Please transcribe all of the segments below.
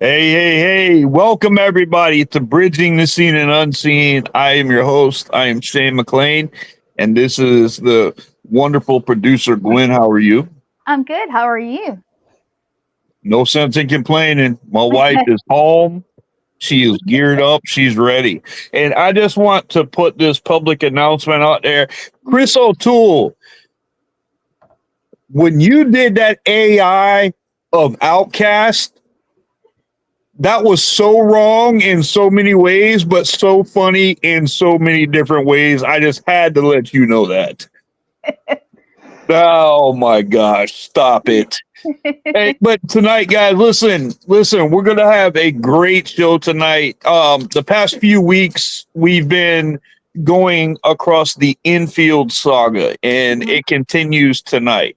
Hey, welcome everybody to Bridging the Seen and Unseen. I am your host. I am Shane McLain, and this is the wonderful producer, Gwen. How are you? I'm good. How are you? No sense in complaining. My wife is home. She is geared up. She's ready. And I just want to put this public announcement out there. Chris O'Toole, when you did that AI of Outcast, that was so wrong in so many ways, but so funny in so many different ways. I just had to let you know that. Oh my gosh, stop it. Hey, but tonight, guys, listen, we're going to have a great show tonight. The past few weeks, we've been going across the Enfield saga, and it continues tonight.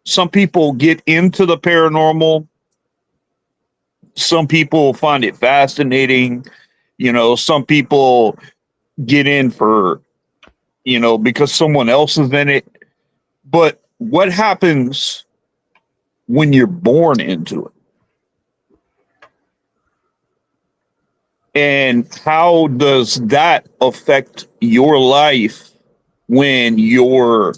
Some people get into the paranormal. Some people find it fascinating. Some people get in for, because someone else is in it. But what happens when you're born into it? And how does that affect your life when you're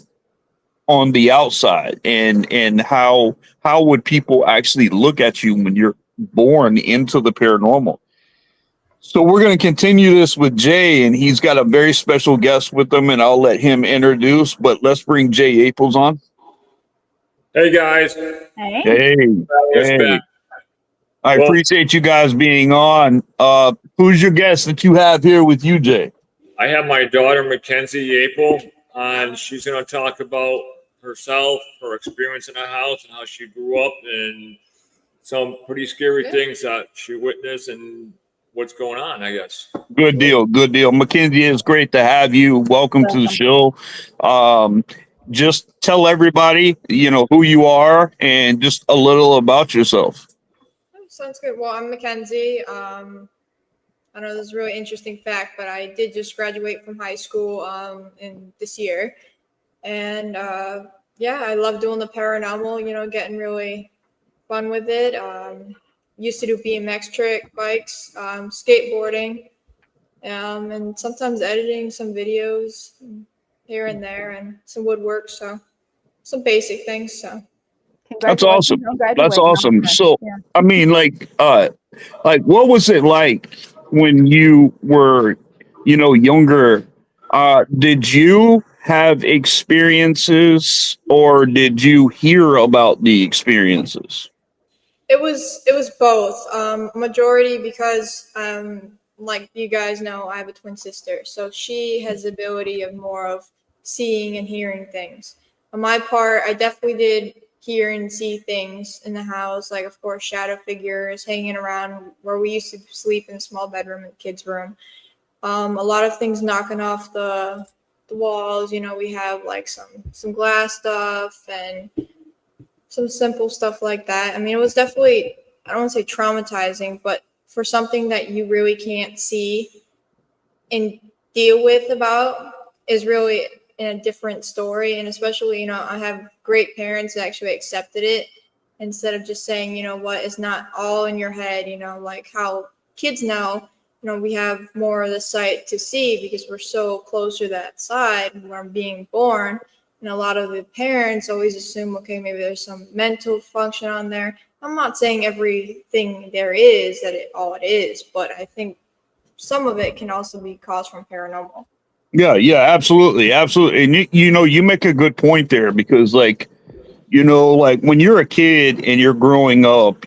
on the outside, and how would people actually look at you when you're born into the paranormal? So we're going to continue this with Jay, and he's got a very special guest with him, and I'll let him introduce, but let's bring Jay Yaples on. Hey guys. Hey. I appreciate you guys being on. Who's your guest that you have here with you, Jay? I have my daughter, Mackenzie Yaple, and she's going to talk about herself, her experience in the house, and how she grew up, and some pretty scary things that she witnessed and what's going on, I guess. Good deal. Mackenzie, it's great to have you. Welcome to the show. Just tell everybody, who you are and just a little about yourself. Sounds good. Well, I'm Mackenzie. I know this is a really interesting fact, but I did just graduate from high school in this year. And I love doing the paranormal, getting really fun with it. used to do BMX trick bikes, skateboarding, and sometimes editing some videos here and there, and some woodwork. So some basic things. So That's Congratulations awesome. on That's graduating. awesome. So, Yeah. I mean, like what was it like when you were, younger? Did you have experiences or did you hear about the experiences? it was both. Majority because like you guys know, I have a twin sister, so she has the ability of more of seeing and hearing things. On my part, I definitely did hear and see things in the house, like of course shadow figures hanging around where we used to sleep in a small bedroom in the kids' room. A lot of things knocking off the walls. We have like some glass stuff and some simple stuff like that. I mean, it was definitely, I don't want to say traumatizing, but for something that you really can't see and deal with about is really in a different story. And especially, I have great parents that actually accepted it instead of just saying, what is not all in your head, like how kids now, we have more of the sight to see because we're so close to that side when we're being born. And a lot of the parents always assume, okay, maybe there's some mental function on there. I'm not saying everything there is that all it is, but I think some of it can also be caused from paranormal. Yeah, absolutely, absolutely. And you make a good point there because, like, like when you're a kid and you're growing up,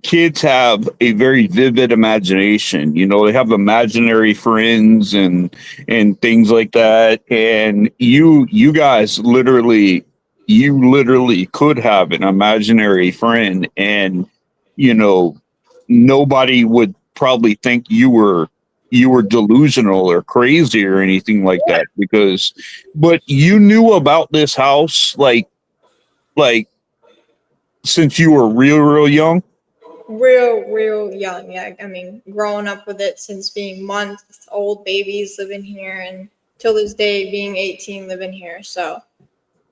kids have a very vivid imagination. They have imaginary friends and things like that. And you guys literally could have an imaginary friend, and you know, nobody would probably think you were delusional or crazy or anything like that but you knew about this house like since you were real young. Real young. Yeah, I mean, growing up with it since being months old, babies living here, and till this day being 18 living here. So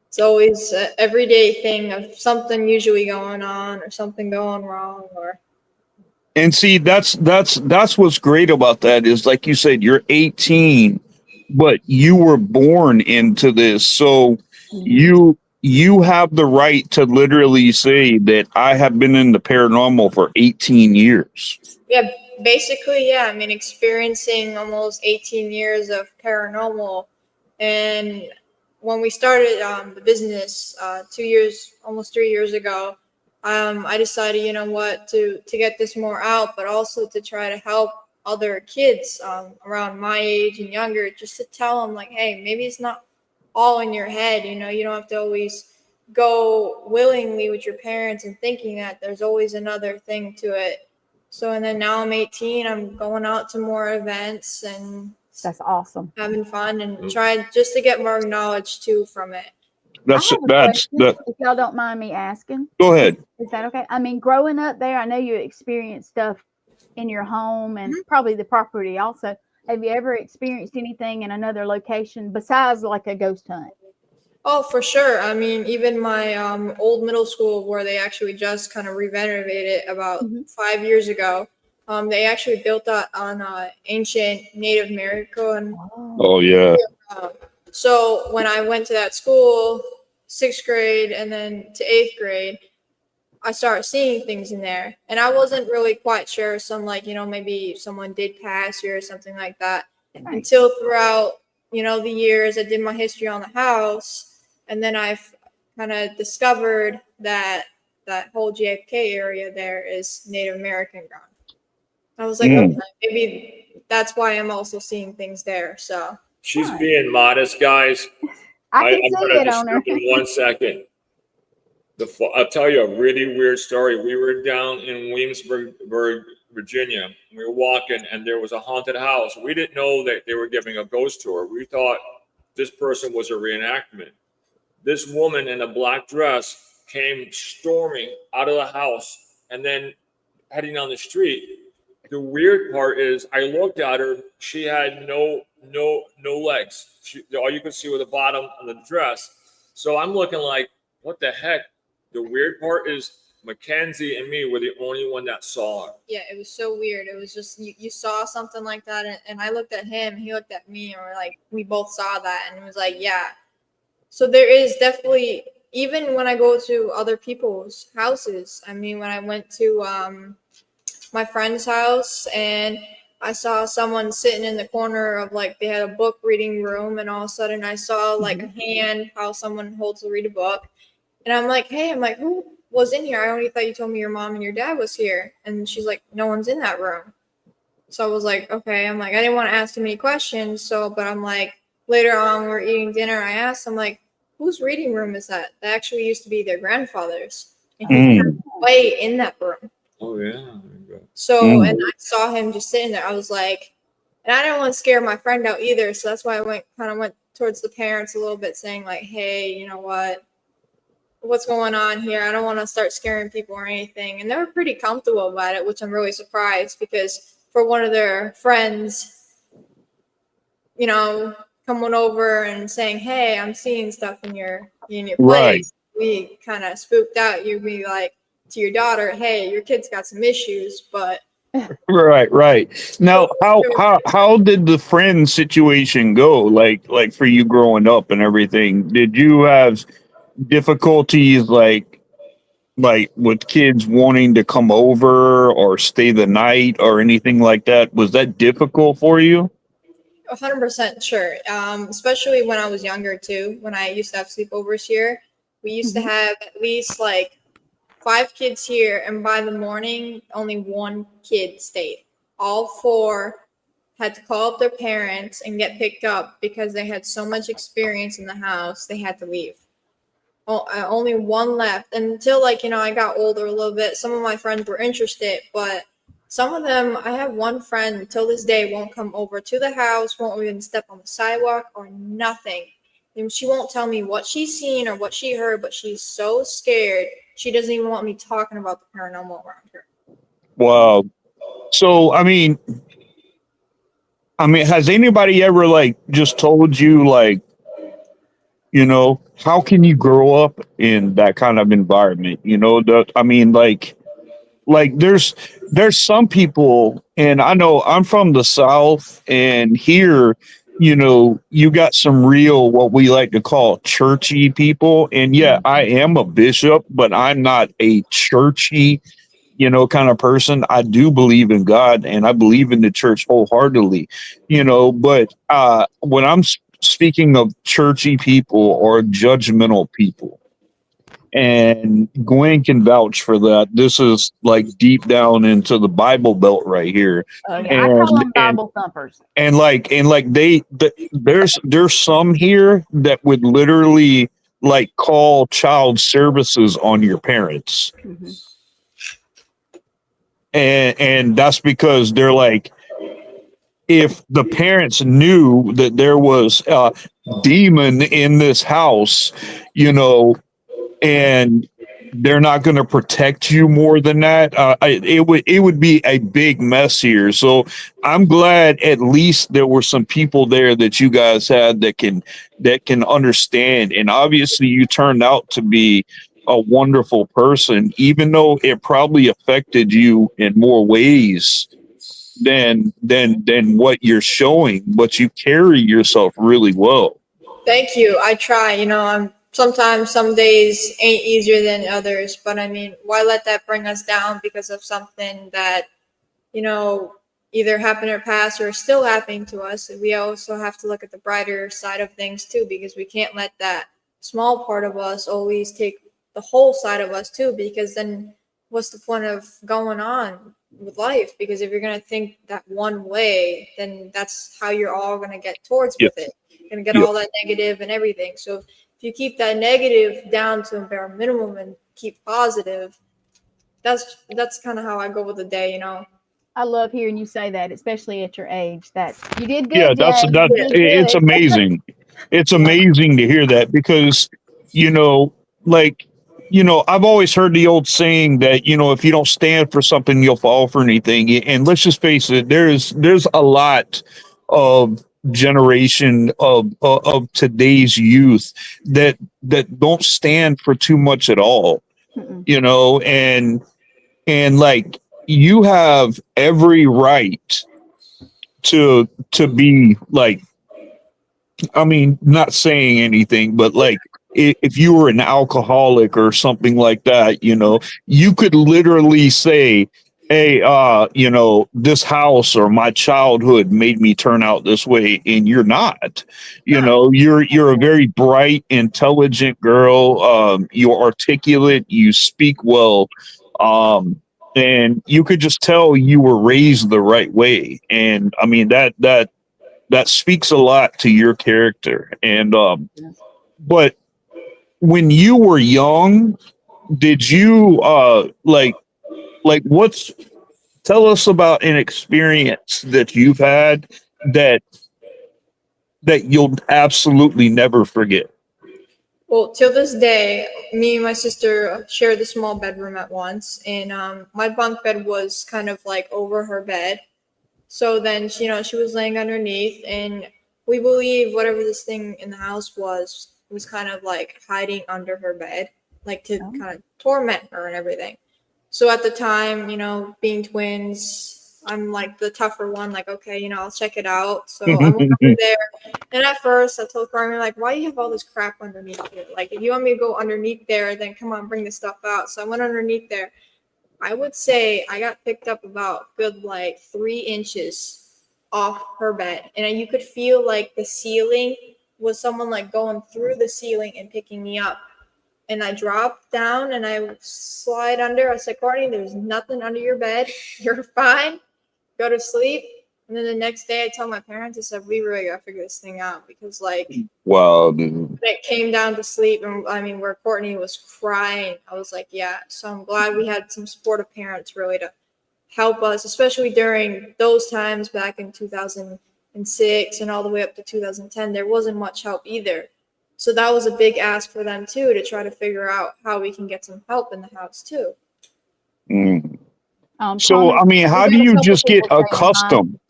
it's always an everyday thing of something usually going on or something going wrong. Or And see, that's what's great about that is, like you said, you're 18, but you were born into this, so you have the right to literally say that I have been in the paranormal for 18 years. yeah, basically, yeah. I mean, experiencing almost 18 years of paranormal, and when we started the business 2 years, almost 3 years ago, I decided, you know what, to get this more out, but also to try to help other kids around my age and younger, just to tell them like, hey, maybe it's not all in your head. You don't have to always go willingly with your parents and thinking that there's always another thing to it. So, and then now I'm 18, I'm going out to more events and That's awesome. having fun and trying just to get more knowledge too from it. I That's have a that's question, that. if y'all don't mind me asking. Go ahead. Is that okay? I mean, growing up there, I know you experienced stuff in your home and probably the property also. Have you ever experienced anything in another location besides like a ghost hunt? Oh, for sure. I mean, even my old middle school, where they actually just kind of renovated about 5 years ago, they actually built that on ancient Native American. Oh yeah. Um, so when I went to that school, sixth grade and then to eighth grade, I started seeing things in there, and I wasn't really quite sure. Some like maybe someone did pass here or something like that. Right. Until throughout the years, I did my history on the house, and then I've kind of discovered that that whole JFK area there is Native American ground. I was like, okay, maybe that's why I'm also seeing things there. So She's Right. being modest, guys. I can I'm see going to it on her. just in 1 second. I'll tell you a really weird story. We were down in Williamsburg, Virginia. We were walking, and there was a haunted house. We didn't know that they were giving a ghost tour. We thought this person was a reenactment. This woman in a black dress came storming out of the house and then heading down the street. The weird part is, I looked at her. She had no legs. All you could see was the bottom of the dress. So I'm looking like, what the heck? The weird part is Mackenzie and me were the only one that saw her. Yeah, it was so weird. It was just you saw something like that, and I looked at him, he looked at me, and we're like, we both saw that, and it was like, yeah. So there is definitely, even when I go to other people's houses. I mean, when I went to my friend's house and I saw someone sitting in the corner of like they had a book reading room, and all of a sudden I saw like a hand, how someone holds to read a book, and I'm like, hey, I'm like, who was in here? I only thought you told me your mom and your dad was here. And she's like, no one's in that room. So I was like, okay. I'm like, I didn't want to ask too many questions. So, but I'm like, later on, we're eating dinner. I asked, I'm like, whose reading room is that? That actually used to be their grandfather's. And he passed away in that room. Oh, yeah. So, and I saw him just sitting there. I was like, and I didn't want to scare my friend out either. So that's why I went towards the parents a little bit, saying like, hey, you know what's going on here? I don't want to start scaring people or anything. And they were pretty comfortable about it, which I'm really surprised, because for one of their friends, you know, coming over and saying, hey, I'm seeing stuff in your place. Right. We kind of spooked out. You'd be like to your daughter, hey, your kid's got some issues, but Right. Now, how did the friend situation go? Like for you growing up and everything, did you have difficulties like with kids wanting to come over or stay the night or anything like that? Was that difficult for you? 100% sure. Especially when I was younger too. When I used to have sleepovers here, we used to have at least like 5 kids here, and by the morning, only 1 kid stayed. All 4 had to call up their parents and get picked up because they had so much experience in the house. They had to leave. Only 1 left. And until I got older a little bit, some of my friends were interested, but some of them, I have one friend till this day won't come over to the house, won't even step on the sidewalk or nothing. And she won't tell me what she's seen or what she heard, but she's so scared. She doesn't even want me talking about the paranormal around her. Wow. So, I mean, has anybody ever just told you how can you grow up in that kind of environment? There's some people, and I know I'm from the South, and here, you got some real, what we like to call churchy people. And yeah, I am a bishop, but I'm not a churchy, kind of person. I do believe in God and I believe in the church wholeheartedly, but when I'm speaking of churchy people or judgmental people, and Gwen can vouch for that. This is like deep down into the Bible Belt right here. Oh yeah, I call them Bible thumpers. There's some here that would literally call child services on your parents. Mm-hmm. And that's because they're like, if the parents knew that there was a demon in this house, and they're not going to protect you more than that, it would be a big mess here. So I'm glad at least there were some people there that you guys had that can understand. And obviously you turned out to be a wonderful person, even though it probably affected you in more ways than what you're showing, but you carry yourself really well. Thank you. I try. Sometimes some days ain't easier than others, but I mean, why let that bring us down because of something that, either happened or passed or is still happening to us? We also have to look at the brighter side of things too, because we can't let that small part of us always take the whole side of us too, because then what's the point of going on with life? Because if you're going to think that one way, then that's how you're all going to get towards with it. You're going to get all that negative and everything. So if you keep that negative down to a bare minimum and keep positive, that's kind of how I go with the day, I love hearing you say that, especially at your age. That you did good. Yeah, it's amazing. It's amazing to hear that, because I've always heard the old saying that if you don't stand for something, you'll fall for anything. And let's just face it, there's a lot of generation of today's youth that don't stand for too much at all. Mm-mm. you know, and like you have every right to be like, I mean, not saying anything, but like if you were an alcoholic or something like that, you know, you could literally say, hey, you know, this house or my childhood made me turn out this way, and you're not. You know, you're a very bright, intelligent girl. You're articulate, you speak well. And you could just tell you were raised the right way. And I mean that speaks a lot to your character. And but when you were young, did you like what's tell us about an experience that you've had that you'll absolutely never forget. Well, till this day, me and my sister shared the small bedroom at once, and my bunk bed was kind of like over her bed. So then, she was laying underneath, and we believe whatever this thing in the house was kind of like hiding under her bed, like to kind of torment her and everything. So at the time, being twins, I'm like the tougher one, like, okay, I'll check it out. So I went over there. And at first I told Carmen, like, why do you have all this crap underneath here? Like, if you want me to go underneath there, then come on, bring the stuff out. So I went underneath there. I would say I got picked up about good like 3 inches off her bed. And you could feel like the ceiling was someone like going through the ceiling and picking me up. And I dropped down and I slide under. I said, Courtney, there's nothing under your bed. You're fine. Go to sleep. And then the next day I tell my parents, I said, we really got to figure this thing out because like, Wow, dude. it came down to sleep. And I mean, where Courtney was crying, I was like, yeah. So I'm glad we had some supportive parents really to help us, especially during those times back in 2006 and all the way up to 2010. There wasn't much help either. So that was a big ask for them too, to try to figure out how we can get some help in the house too. Mm. So, Thomas, I mean, how we do got a you couple just get people saying hi. accustomed?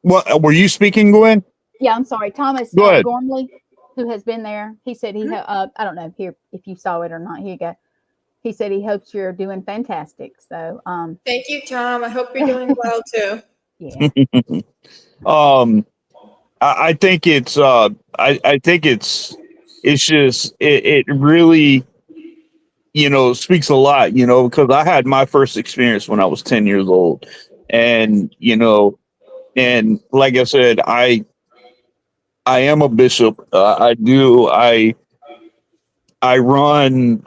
What were you speaking, Gwen? Yeah, I'm sorry. Thomas Go ahead. Gormley, who has been there, he said I don't know here if you saw it or not. Here you go. He said he hopes you're doing fantastic. So, Thank you, Tom. I hope you're doing well too. yeah. I think it's I think it's just it really, you know, speaks a lot, you know, because I had my first experience when I was 10 years old. And, you know, and like I said, I am a bishop. I run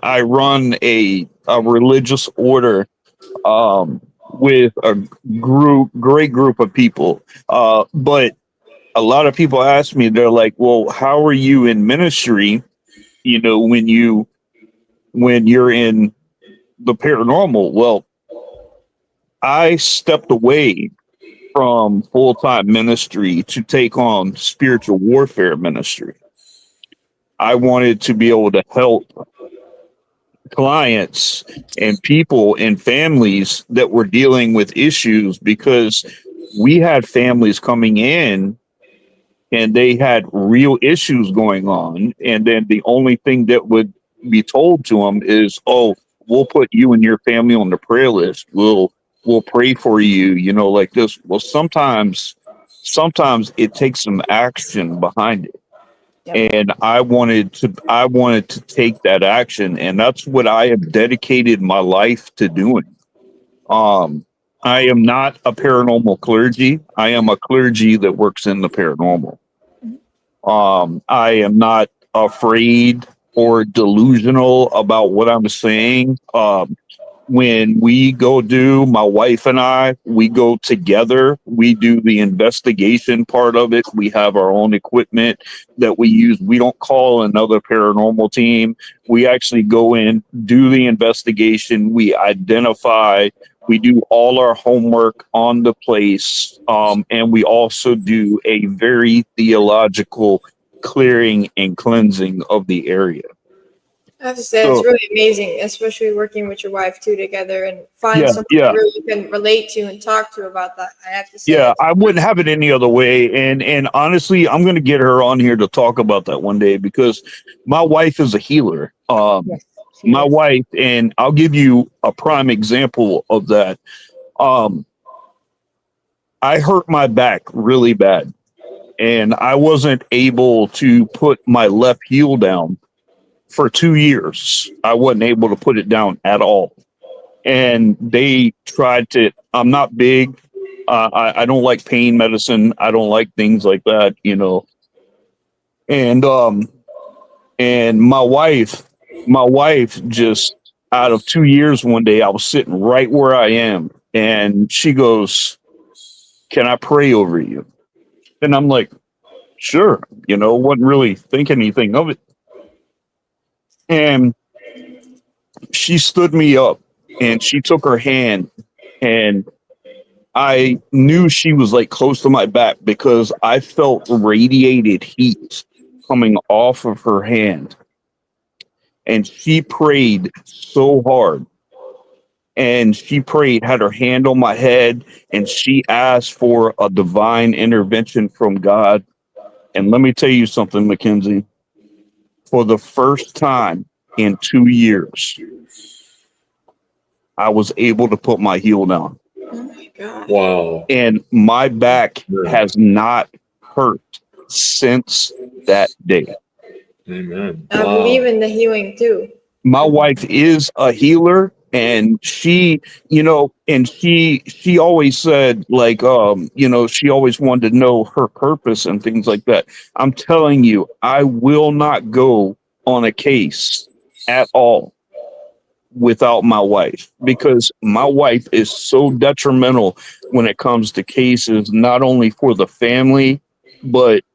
a religious order with a great group of people. But a lot of people ask me, they're like, well, how are you in ministry, you know, when you're in the paranormal? Well, I stepped away from full-time ministry to take on spiritual warfare ministry. I wanted to be able to help clients and people and families that were dealing with issues, because we had families coming in and they had real issues going on, and then the only thing that would be told to them is, oh, we'll put you and your family on the prayer list, we'll pray for you, you know, like this. Well, sometimes it takes some action behind it. Yep. And I wanted to take that action, and that's what I have dedicated my life to doing. I am not a paranormal clergy. I am a clergy that works in the paranormal. I am not afraid or delusional about what I'm saying. When we go my wife and we go together, we do the investigation part of it. We have our own equipment that we use. We don't call another paranormal team. We actually go in, do the investigation. We identify, we do all our homework on the place. And we also do a very theological clearing and cleansing of the area. I have to say, it's really amazing, especially working with your wife too together and find someone really you can relate to and talk to about that. I have to say, yeah, I wouldn't have it any other way. And honestly, I'm going to get her on here to talk about that one day, because my wife is a healer. Yes. My wife, and I'll give you a prime example of that. I hurt my back really bad, and I wasn't able to put my left heel down for 2 years. I wasn't able to put it down at all. And they tried to, I'm not big. I don't like pain medicine. I don't like things like that, you know. And my wife just out of 2 years, one day I was sitting right where I am, and she goes, "Can I pray over you?" And I'm like, "Sure," you know, wasn't really thinking anything of it. And she stood me up and she took her hand, and I knew she was like close to my back because I felt radiated heat coming off of her hand. And she prayed so hard. And she prayed, had her hand on my head, and she asked for a divine intervention from God. And let me tell you something, Mackenzie. For the first time in 2 years, I was able to put my heel down. Oh my God. Wow. And my back has not hurt since that day. Amen. I believe in the healing too. My wife is a healer, and she, you know, and she always said, like, you know, she always wanted to know her purpose and things like that. I'm telling you, I will not go on a case at all without my wife, because my wife is so detrimental when it comes to cases, not only for the family, but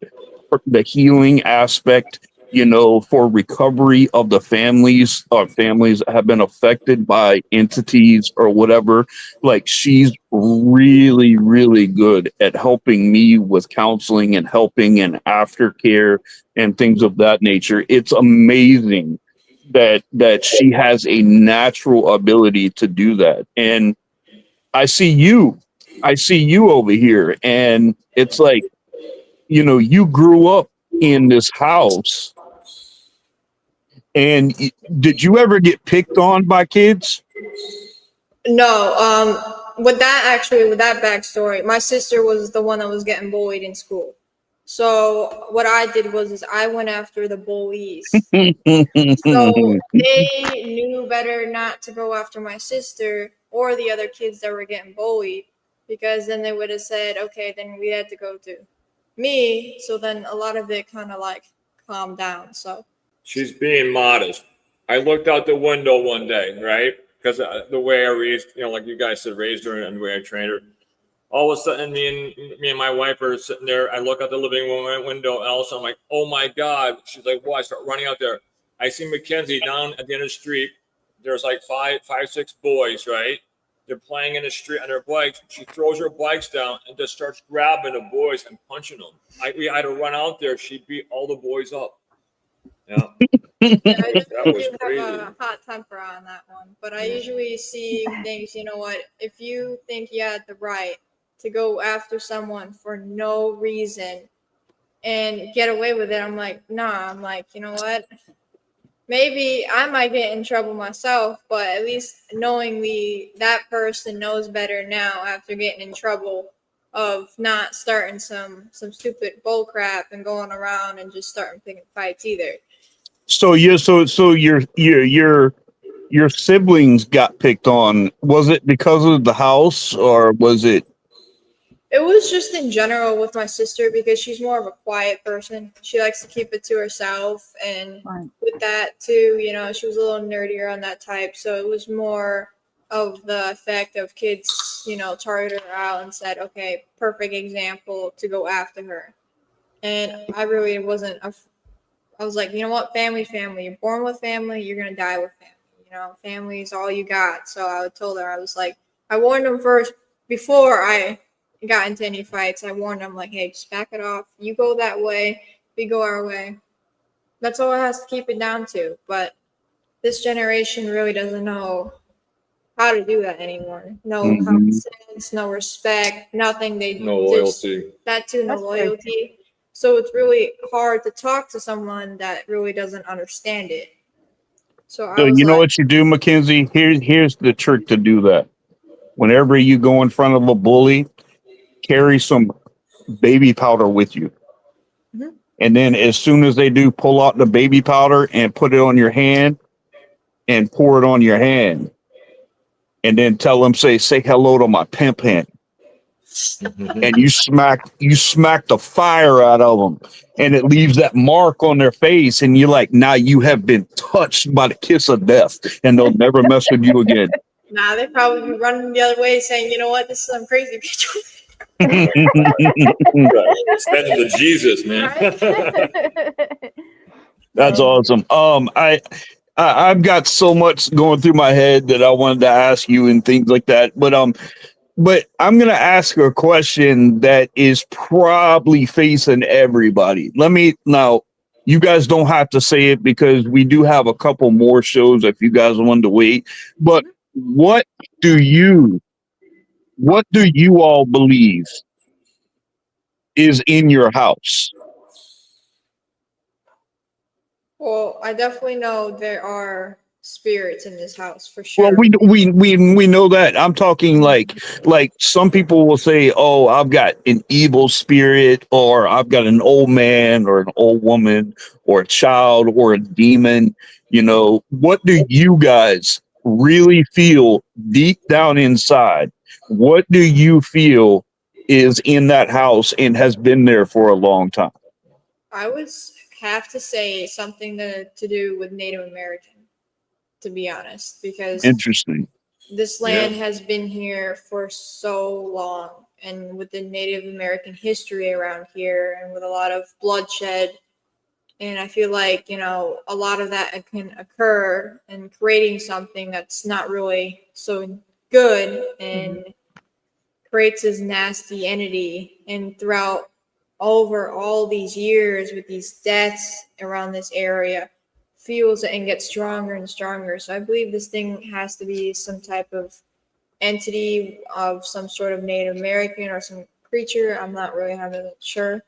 for the healing aspect, you know, for recovery of the families or families that have been affected by entities or whatever. Like, she's really, really good at helping me with counseling and helping and aftercare and things of that nature. It's amazing that she has a natural ability to do that. And I see you over here, and it's like, you know, you grew up in this house, and did you ever get picked on by kids? No, with that backstory, my sister was the one that was getting bullied in school. So what I did was I went after the bullies. So they knew better not to go after my sister or the other kids that were getting bullied, because then they would have said, okay, then we had to go to me. So then a lot of it kind of like calmed down. So She's being modest. I looked out the window one day, right? Because the way I raised, you know, like you guys said, raised her and the way I trained her. All of a sudden, me and my wife are sitting there. I look out the living room window, Elsa. I'm like, oh my God. She's like, well, I start running out there. I see Mackenzie down at the end of the street. There's like five, six boys, right? They're playing in the street on their bikes. She throws her bikes down and just starts grabbing the boys and punching them. We had to run out there. She beat all the boys up. Yeah. I That was do crazy. have a hot temper on that one, but I usually see things, you know what, if you think you had the right to go after someone for no reason and get away with it, I'm like, nah, I'm like, you know what, maybe I might get in trouble myself, but at least knowingly that person knows better now after getting in trouble of not starting some stupid bull crap and going around and just starting picking fights either. So your siblings got picked on. Was it because of the house, or was it? It was just in general with my sister, because she's more of a quiet person. She likes to keep it to herself. And Right. with that too, you know, she was a little nerdier on that type. So it was more of the effect of kids, you know, targeted her out and said, okay, perfect example to go after her. And I really wasn't, I was like, you know what, family. You're born with family, you're going to die with family. You know, family is all you got. So I told her, I was like, I warned them first before I got into any fights. I warned them, like, hey, just back it off. You go that way, we go our way. That's all it has to keep it down to. But this generation really doesn't know how to do that anymore. No common sense, no respect, nothing. They No just, loyalty. that too, no That's very loyalty. So it's really hard to talk to someone that really doesn't understand it. So I So was you know like, what you do, Mackenzie? Here's the trick to do that. Whenever you go in front of a bully, carry some baby powder with you. Mhm. And then as soon as they do, pull out the baby powder and put it on your hand and pour it on your hand. And then tell them, say hello to my pimp hand. And you smack the fire out of them. And it leaves that mark on their face. And you're like, now you have been touched by the kiss of death. And they'll never mess with you again. nah, they'd probably be running the other way saying, you know what, this is some crazy bitch. Send them to Jesus, man. That's awesome. I've got so much going through my head that I wanted to ask you and things like that. But I'm gonna ask a question that is probably facing everybody. Now. You guys don't have to say it because we do have a couple more shows if you guys want to wait. But what do you all believe is in your house? Well, I definitely know there are spirits in this house for Well, sure. we know that. I'm talking like some people will say, "Oh, I've got an evil spirit, or I've got an old man, or an old woman, or a child, or a demon." You know, what do you guys really feel deep down inside? What do you feel is in that house and has been there for a long time? I would have to say something to do with Native American, to be honest, because Interesting. this land has been here for so long, and with the Native American history around here, and with a lot of bloodshed. And I feel like, a lot of that can occur in creating something that's not really so good and creates this nasty entity. And throughout over all these years with these deaths around this area, fuels and gets stronger and stronger. So I believe this thing has to be some type of entity of some sort of Native American or some creature. I'm not really 100% sure.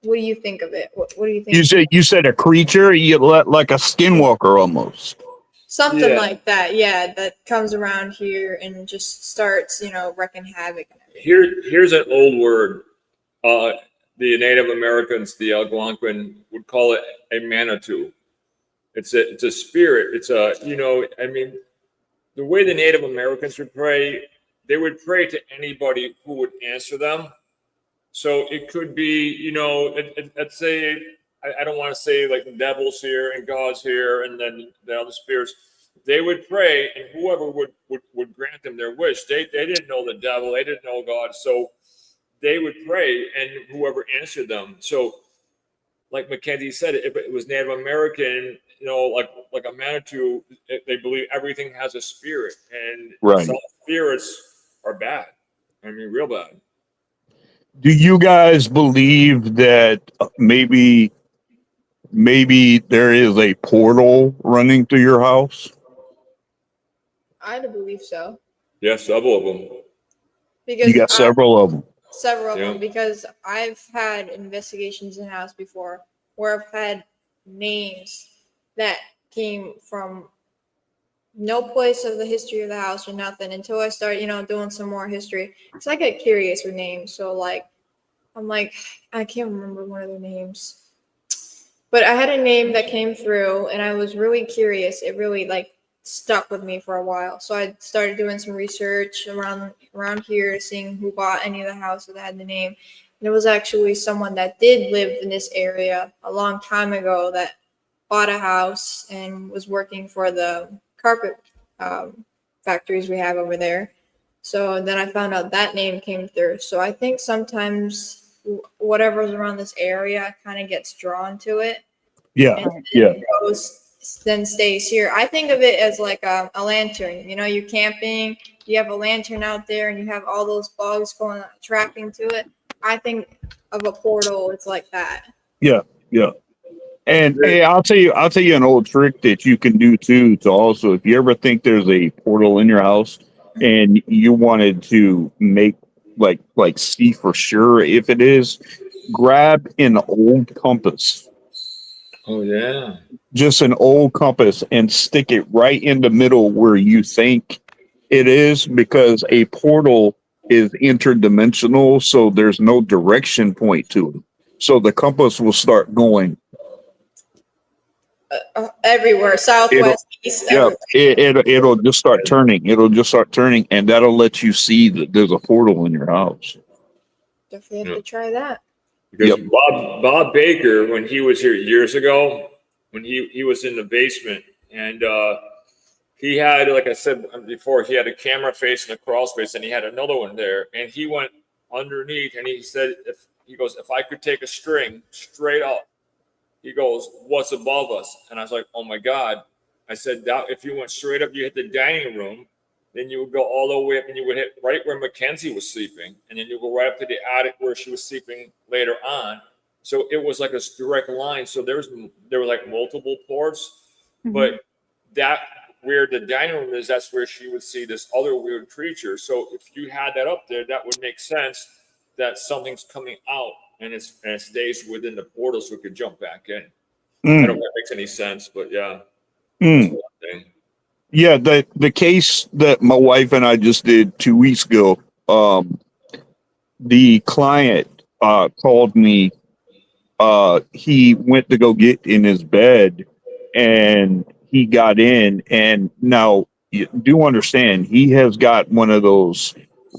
What do you think of it? What do you think? You said a creature, like a skinwalker almost. Something like that, yeah, that comes around here and just starts, wreaking havoc. Here's an old word. The Native Americans, the Algonquin, would call it a manitou. It's a spirit. It's the way the Native Americans would pray, they would pray to anybody who would answer them. So it could be, let's say, I don't want to say like the devil's here and God's here and then the other spirits. They would pray, and whoever would grant them their wish. They didn't know the devil, they didn't know God, so they would pray, and whoever answered them. So, like Mackenzie said, if it was Native American, like a Manitou, they believe everything has a spirit, and some spirits are bad. I mean, real bad. Do you guys believe that maybe there is a portal running through your house? I believe so. Yeah, several of them. Because you got several of them. Several of them, because I've had investigations in the house before where I've had names that came from no place of the history of the house or nothing until I start, doing some more history. Because I get curious with names. So, I'm like, I can't remember one of the names. But I had a name that came through and I was really curious. It really, stuck with me for a while. So I started doing some research around here, seeing who bought any of the houses that had the name. And it was actually someone that did live in this area a long time ago that bought a house and was working for the carpet factories we have over there. So then I found out that name came through. So I think sometimes whatever's around this area kind of gets drawn to it. Yeah. And then stays here. I think of it as like a lantern. You're camping, you have a lantern out there, and you have all those bugs going attracting to it. I think of a portal. It's like that. Yeah. And hey, I'll tell you an old trick that you can do too. To also, if you ever think there's a portal in your house and you wanted to make like see for sure if it is, grab an old compass Oh yeah. Just an old compass, and stick it right in the middle where you think it is, because a portal is interdimensional, so there's no direction point to it. So the compass will start going. Everywhere, southwest, east, Yeah, everywhere. it'll just start turning. It'll just start turning, and that'll let you see that there's a portal in your house. Definitely have Yeah. to try that. Because Yep. Bob Baker, when he was here years ago, when he was in the basement, and he had, like I said before, he had a camera face and a crawl space, and he had another one there, and he went underneath, and he said, if I could take a string straight up, he goes, what's above us? And I was like, oh my God. I said, that if you went straight up, you hit the dining room, then you would go all the way up and you would hit right where Mackenzie was sleeping. And then you go right up to the attic where she was sleeping later on. So it was like a direct line. So there were like multiple ports, but that where the dining room is, that's where she would see this other weird creature. So if you had that up there, that would make sense that something's coming out and it stays within the portal so it could jump back in. I don't know if that makes any sense, but yeah. That's one thing. Yeah, the case that my wife and I just did 2 weeks ago, the client called me. He went to go get in his bed, and he got in. And now you do understand, he has got one of those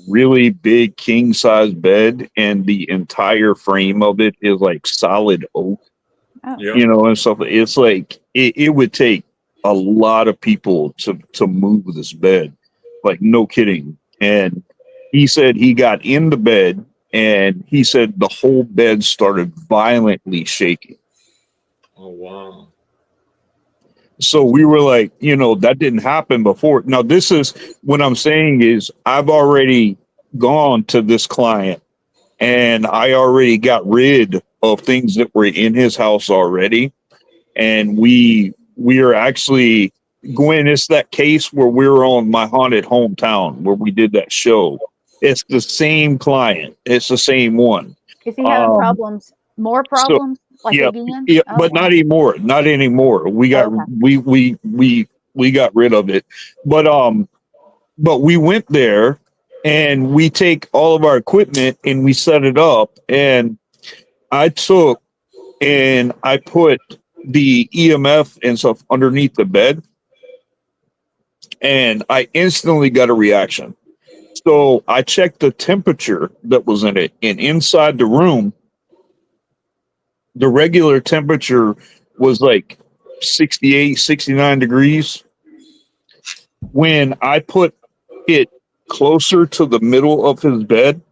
really big king size bed, and the entire frame of it is like solid oak, Yeah. you know, and stuff. It's like it would take a lot of people to move this bed, like no kidding. And he said he got in the bed, and he said the whole bed started violently shaking. Oh wow. So we were like, you know, that didn't happen before. Now this is what I'm saying is, I've already gone to this client, and I already got rid of things that were in his house already. And we are actually going, it's that case where we were on My Haunted Hometown where we did that show. It's the same client. It's the same one. Is he having problems? More problems? Yeah, again? yeah, Oh, but wow. not anymore. Not anymore. We got Okay. we got rid of it. But we went there, and we take all of our equipment and we set it up, and I took and I put the EMF and stuff underneath the bed, and I instantly got a reaction. So I checked the temperature that was in it, and inside the room, the regular temperature was like 68, 69 degrees. When I put it closer to the middle of his bed,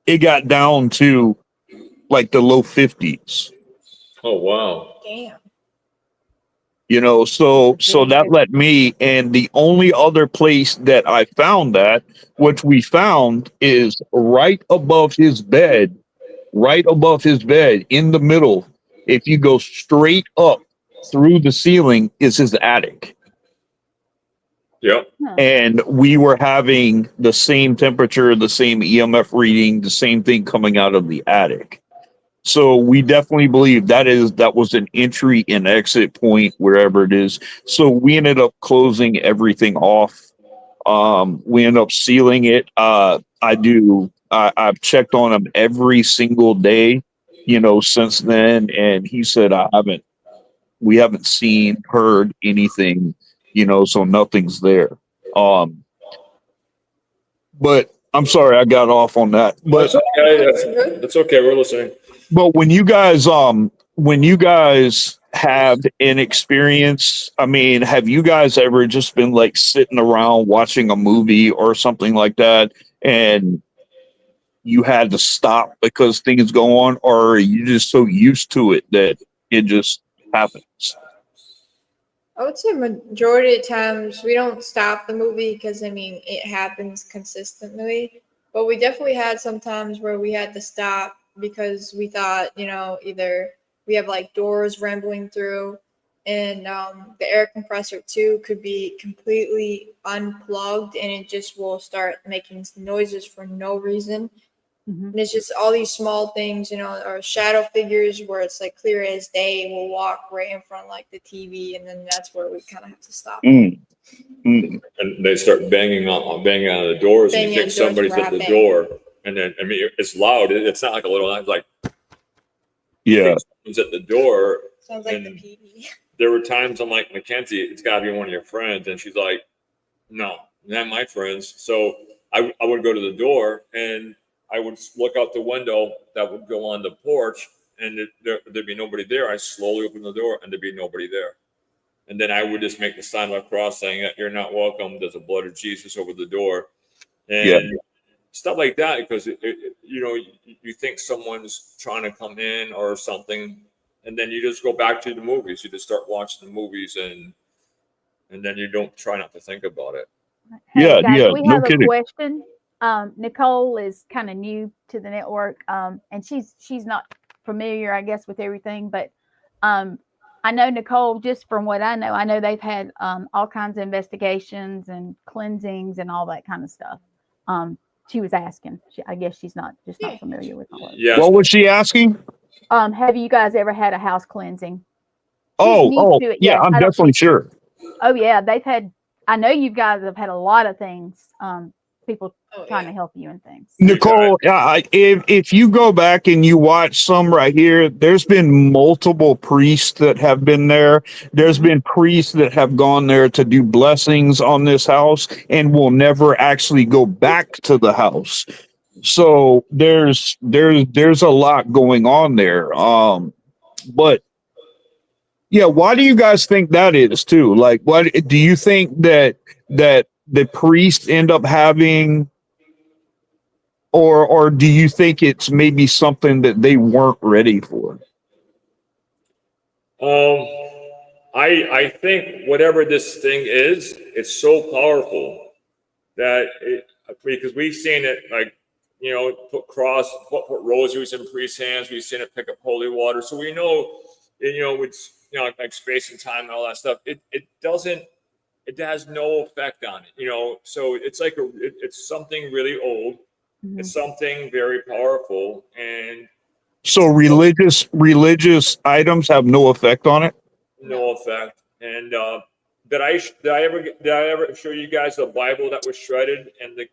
it got down to like the low 50s. Oh wow. Damn. You know, so that let me, and the only other place that I found that, which we found, is right above his bed in the middle. If you go straight up through the ceiling, is his attic. Yep. And we were having the same temperature, the same EMF reading, the same thing coming out of the attic. So we definitely believe that was an entry and exit point wherever it is. So we ended up closing everything off. We ended up sealing it. I've checked on him every single day, you know, since then. And he said, we haven't seen, heard anything, you know, so nothing's there. But I'm sorry, I got off on that. But That's okay. That's okay. We're listening. But when you guys have an experience, I mean, have you guys ever just been like sitting around watching a movie or something like that, and you had to stop because things go on, or are you just so used to it that it just happens? I would say majority of times we don't stop the movie because I mean it happens consistently, but we definitely had some times where we had to stop because we thought, you know, either we have like doors rambling through, and the air compressor too could be completely unplugged and it just will start making noises for no reason. Mhm. And it's just all these small things, or shadow figures where it's like clear as day will walk right in front of like the TV, and then that's where we kind of have to stop. Mm. Mm. And they start banging on the doors, and you Banging on think doors, somebody's at the rapping. door, and then it's loud. It's not like a little. It's like you Yeah. think someone's at the door. Sounds like the And PD. there were times I'm like, Mackenzie, it's got to be one of your friends, and she's like, no, not my friends. So I would go to the door, and I would look out the window that would go on the porch, and there'd be nobody there. I slowly open the door, and there'd be nobody there. And then I would just make the sign of the cross saying that you're not welcome. There's a blood of Jesus over the door. And Yeah. stuff like that, because you think someone's trying to come in or something, and then you just go back to the movies. You just start watching the movies, and then you don't try not to think about it. Hey, Yeah, guys, yeah, we no have kidding. a question. Nicole is kind of new to the network, and she's not familiar, I guess, with everything. But I know Nicole, just from what I know they've had all kinds of investigations and cleansings and all that kind of stuff. She was asking. I guess she's not familiar with all of it. Yes. What was she asking? Have you guys ever had a house cleansing? She's Oh, new to it. yeah, I'm I don't definitely think- sure. Oh yeah, they've had. I know you guys have had a lot of things. People trying to help you and things. Nicole, if you go back and you watch some right here, there's been multiple priests that have been there. There's been priests that have gone there to do blessings on this house and will never actually go back to the house. So there's a lot going on there. But yeah, why do you guys think that is too? Like, what do you think that the priests end up having? Or do you think it's maybe something that they weren't ready for? I think whatever this thing is, it's so powerful that because we've seen it, like, put rosaries in priest's hands. We've seen it pick up holy water, so we know, it's like space and time and all that stuff. It has no effect on it, So it's like it's something really old. Mhm. It's something very powerful, and So religious items have no effect on it? no effect. And did I ever show you guys the Bible that was shredded in the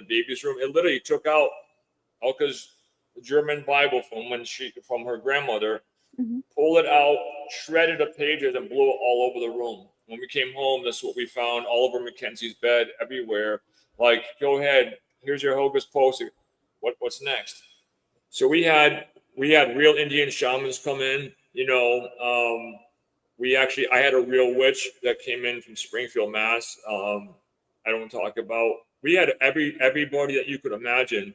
baby's room? It literally took out Elka's German Bible from her grandmother, Mhm. pulled it out, shredded the pages, and blew it all over the room. When we came home, that's what we found all over Mackenzie's bed, everywhere. Like, go ahead, here's your Hocus Pocus. What's next? So we had real Indian shamans come in. I had a real witch that came in from Springfield, Mass. I don't talk about. We had everybody that you could imagine,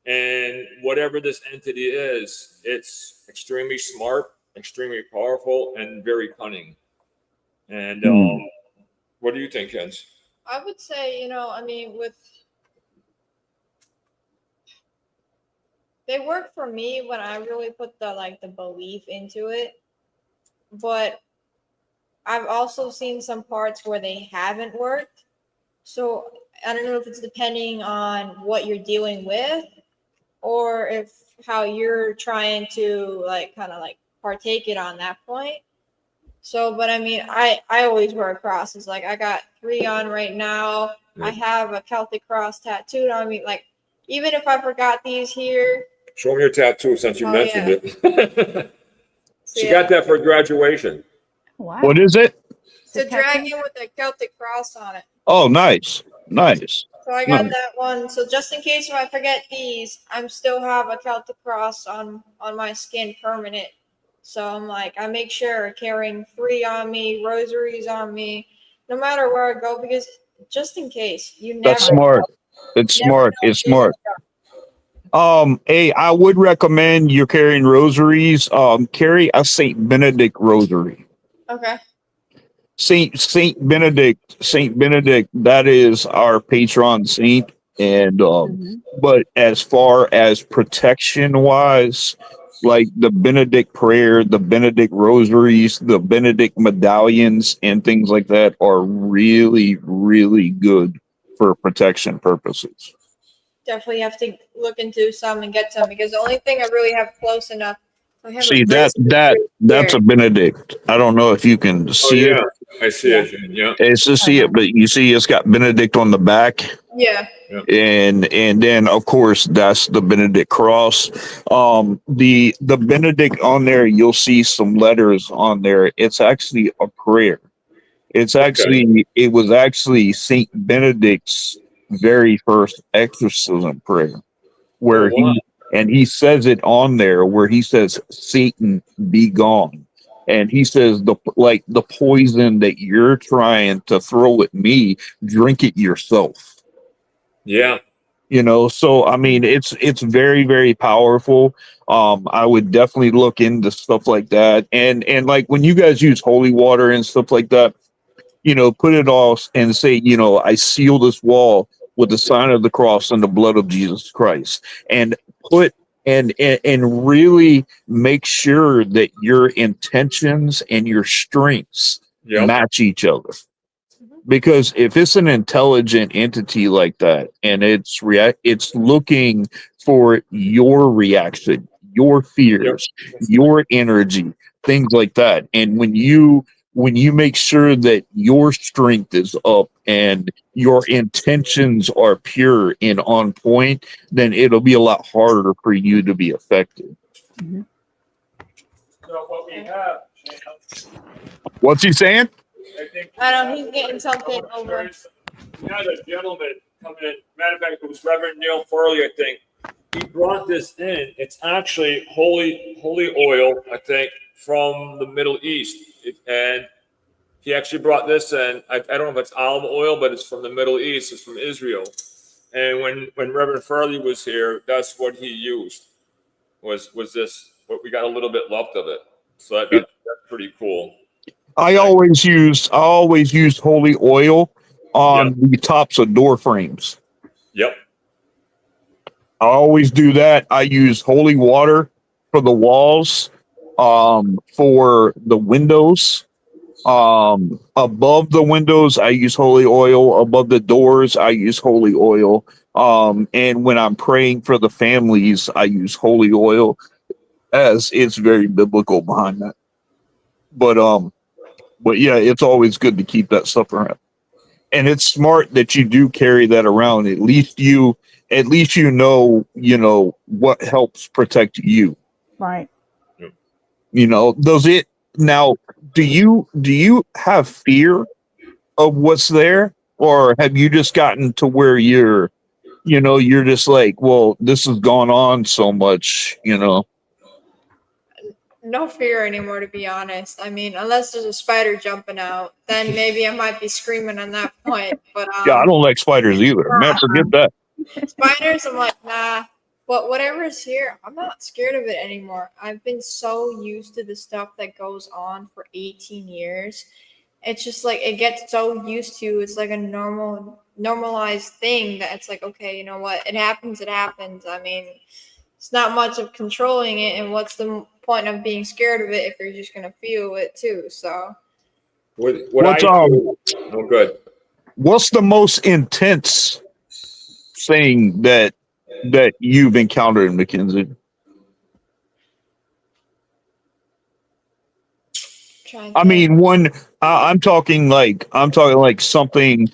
and whatever this entity is, it's extremely smart, extremely powerful, and very cunning. And what do you think, Kens? I would say, they work for me when I really put the belief into it. But I've also seen some parts where they haven't worked. So I don't know if it's depending on what you're dealing with, or if how you're trying to kind of partake it on that point. So, but I always wear a cross. It's like I got 3 on right now. I have a Celtic cross tattooed on me. Like, even if I forgot these here. Show me your tattoo since you mentioned it. So, She got that for graduation. Wow. What is it? It's a dragon with a Celtic cross on it. Oh, nice. So I got that one. So just in case if I forget these, I'm still have a Celtic cross on my skin permanent. So I'm I make sure carrying 3 on me, rosaries on me, no matter where I go, because just in case, you never. That's smart. It's smart. It's smart. Hey, I would recommend you're carrying rosaries. Carry a Saint Benedict rosary. Okay. Saint Benedict, that is our patron saint. And but as far as protection wise, like the Benedict prayer, the Benedict rosaries, the Benedict medallions, and things like that are really, really good for protection purposes. definitely have to look into some and get some, because the only thing I really have close enough. I have See a that's here. a Benedict. I don't know if you can Oh see it. yeah, I see it. Yeah. It's to see it, but you see it's got Benedict on the back. Yeah. And then of course that's the Benedict cross. The Benedict on there, you'll see some letters on there. It's actually a prayer. It was actually Saint Benedict's very first exorcism prayer, Oh where wow. he says it on there where he says, Satan be gone. And he says the poison that you're trying to throw at me, drink it yourself. Yeah. So I mean it's very, very powerful. I would definitely look into stuff like that. And like when you guys use holy water and stuff like that, put it off and say, I seal this wall with the sign of the cross and the blood of Jesus Christ. And put and really make sure that your intentions and your strengths Yep. match each other. Because if it's an intelligent entity like that and it's looking for your reaction, your fears, your energy, things like that. And when you make sure that your strength is up and your intentions are pure and on point, then it'll be a lot harder for you to be affected. Mhm. So what we have, What's he saying? I think. I don't know, he's getting something over. We had a gentleman come in. Matter of fact, it was Reverend Neil Furley, I think. He brought this in. It's actually holy oil, I think, from the Middle East. And he actually brought this in. I don't know if it's olive oil, but it's from the Middle East. It's from Israel. And when Reverend Furley was here, that's what he used. Was this? What we got a little bit left of it. So that's pretty cool. I always used holy oil on the tops of door frames. Yep. I always do that. I use holy water for the walls, for the windows. Above the windows, I use holy oil. Above the doors, I use holy oil. And when I'm praying for the families, I use holy oil, as it's very biblical behind that. But yeah, it's always good to keep that stuff around. And it's smart that you do carry that around. At least you know what helps protect you. Right. Does it now, do you have fear of what's there, or have you just gotten to where you're just like, well, this has gone on so much. No fear anymore, to be honest. I mean, unless there's a spider jumping out, then maybe I might be screaming on that point. But Yeah, I don't like spiders either. Man, forget that. spiders, I'm like, nah. But whatever's here, I'm not scared of it anymore. I've been so used to the stuff that goes on for 18 years. It's just like it gets so used to. It's like a normalized thing that it's like, okay, you know what? It happens. It happens. I mean, it's not much of controlling it, and what's the point of being scared of it if you're just gonna feel it too? So What's good. what's the most intense thing that you've encountered, Mackenzie? I mean, I'm talking like something,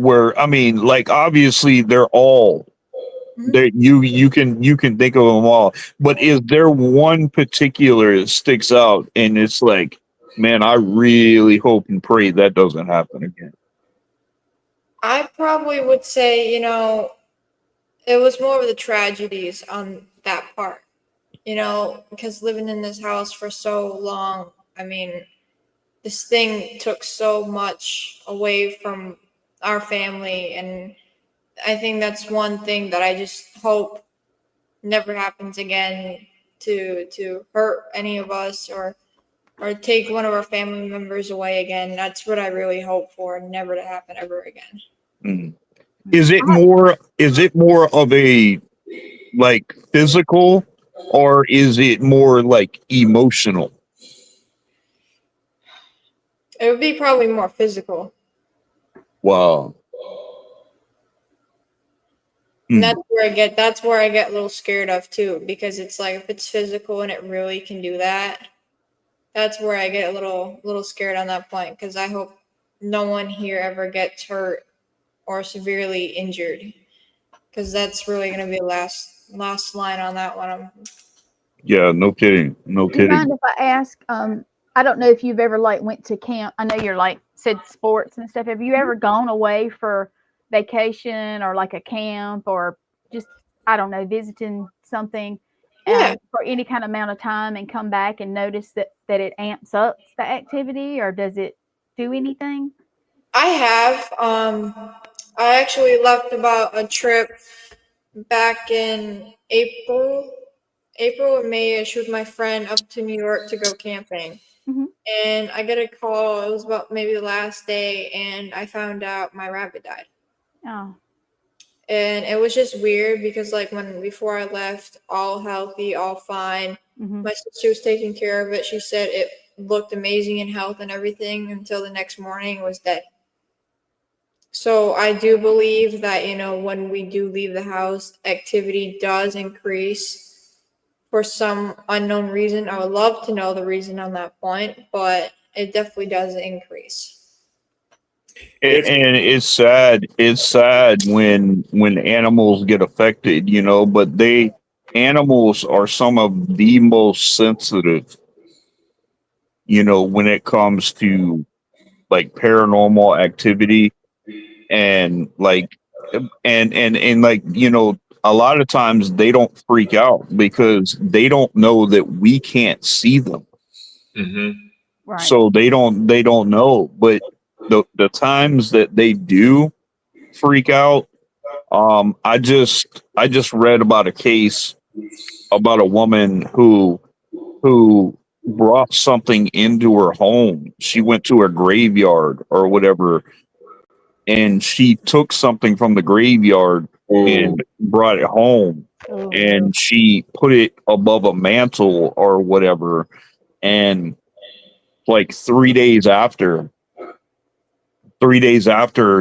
where, I mean, like, obviously they're all there. You can think of them all, but is there one particular that sticks out and it's like, man, I really hope and pray that doesn't happen again? I probably would say, it was more of the tragedies on that part, because living in this house for so long, I mean, this thing took so much away from our family. And I think that's one thing that I just hope never happens again, to hurt any of us or take one of our family members away again. That's what I really hope for, never to happen ever again. Mm. Is it more of a, like, physical, or is it more like emotional? It would be probably more physical. Wow. And that's where I get a little scared of too, because it's like if it's physical and it really can do that, that's where I get a little scared on that point, because I hope no one here ever gets hurt or severely injured, because that's really going to be last line on that one. Yeah, no kidding. No Do you mind kidding. if I ask? I don't know if you've ever like went to camp. I know you're like said sports and stuff. Have you ever gone away for vacation or like a camp or just I don't know visiting something Yeah. for any kind of amount of time and come back and notice that it amps up the activity or does it do anything? I have. I actually left about a trip back in April or May-ish with my friend up to New York to go camping. Mm-hmm. And I get a call. It was about maybe the last day, and I found out my rabbit died. Oh. And it was just weird because, like, before I left, all healthy, all fine. Mm-hmm. My sister was taking care of it. She said it looked amazing in health and everything until the next morning it was dead. So I do believe that, when we do leave the house, activity does increase for some unknown reason. I would love to know the reason on that point, but it definitely does increase. And it's sad. It's sad when animals get affected, but animals are some of the most sensitive, when it comes to like paranormal activity and like and like, a lot of times they don't freak out because they don't know that we can't see them. Mm-hmm. Right. So they don't know, but the times that they do freak out, I just read about a case about a woman who brought something into her home. She went to a graveyard or whatever, and she took something from the graveyard and brought it home, Oh, and she put it above a mantle or whatever, and like 3 days after,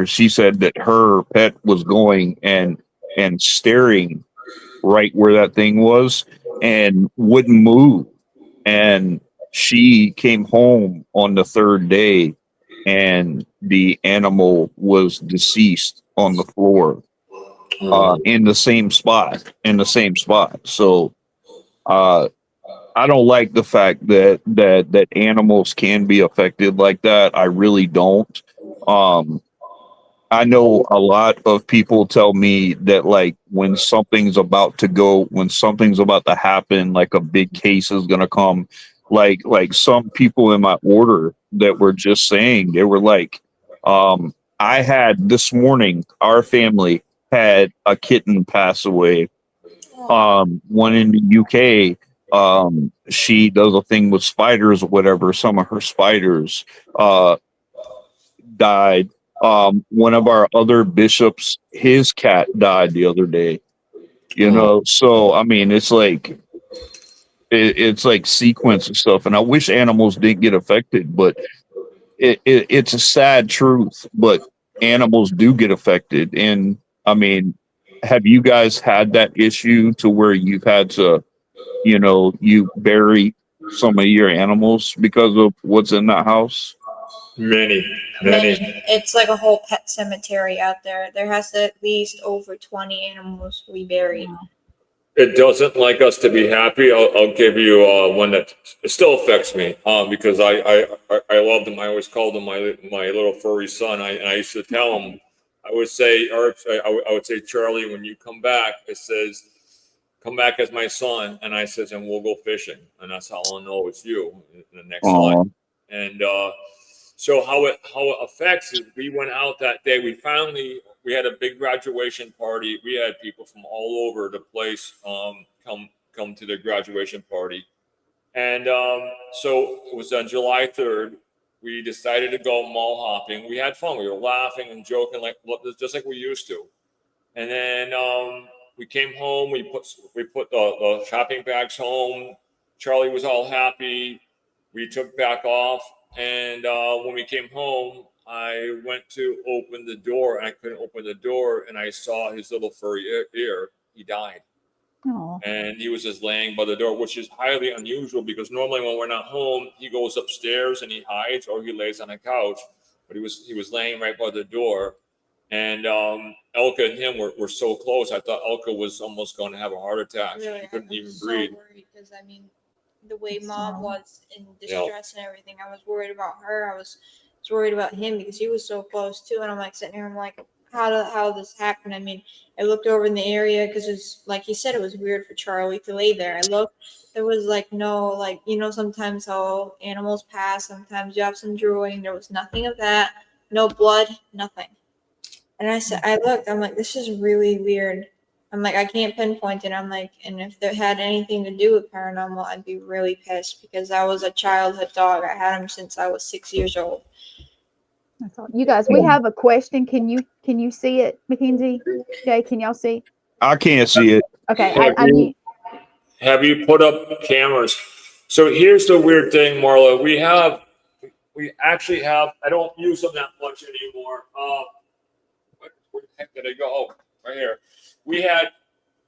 she said that her pet was going and staring right where that thing was and wouldn't move. And she came home on the third day and the animal was deceased on the floor, in the same spot. So uh I don't like the fact that animals can be affected like that. I really don't. Um, I know a lot of people tell me that like when something's about to happen, like a big case is gonna come. Like some people in my order that were just saying, they were like, I had this morning, our family had a kitten pass away. One in the UK. She does a thing with spiders or whatever. Some of her spiders died. One of our other bishops, his cat died the other day. So I mean, it's like sequence and stuff. And I wish animals didn't get affected, but it's a sad truth. But animals do get affected, and I mean, have you guys had that issue to where you've had to, you bury some of your animals because of what's in that house? Many. It's like a whole pet cemetery out there. There has to at least over 20 animals we buried. It doesn't like us to be happy. I'll give you one that it still affects me because I loved him. I always called him my little furry son. I used to tell him, I would say, I would say, Charlie, when you come back, it says, come back as my son, and I says, and we'll go fishing, and that's how I'll know it's you in the next life. And so how it affects is we went out that day. We had a big graduation party. We had people from all over the place come to the graduation party, and so it was on July 3rd. We decided to go mall hopping. We had fun. We were laughing and joking just like we used to. And then we came home. We put the shopping bags home. Charlie was all happy. We took back off. And when we came home, I went to open the door and I couldn't open the door, and I saw his little furry ear. He died. Oh, And he was just laying by the door, which is highly unusual because normally when we're not home, he goes upstairs and he hides or he lays on a couch. But he was laying right by the door, and Elka and him were so close. I thought Elka was almost going to have a heart attack. Really, She couldn't I even was so breathe. worried because I mean, the way That's mom sad. was in distress and everything, I was worried about her. I was worried about him because he was so close too. And I'm like sitting here, I'm like, how did this happen? I mean, I looked over in the area because it's like he said, it was weird for Charlie to lay there. I looked, there was like no, like, you know, sometimes how animals pass, sometimes you have some drooling. There was nothing of that, no blood, nothing. And I said, I looked, I'm like, this is really weird. I'm like, I can't pinpoint it. I'm like, and if that had anything to do with paranormal, I'd be really pissed because I was a childhood dog. I had him since I was 6 years old. that's all. You guys, we have a question. Can you see it, Mackenzie? Jay, can y'all see? I can't see it. Okay, Have you put up cameras? So here's the weird thing, Marla. We actually have. I don't use them that much anymore. Where the heck did I go? Oh, right here. We had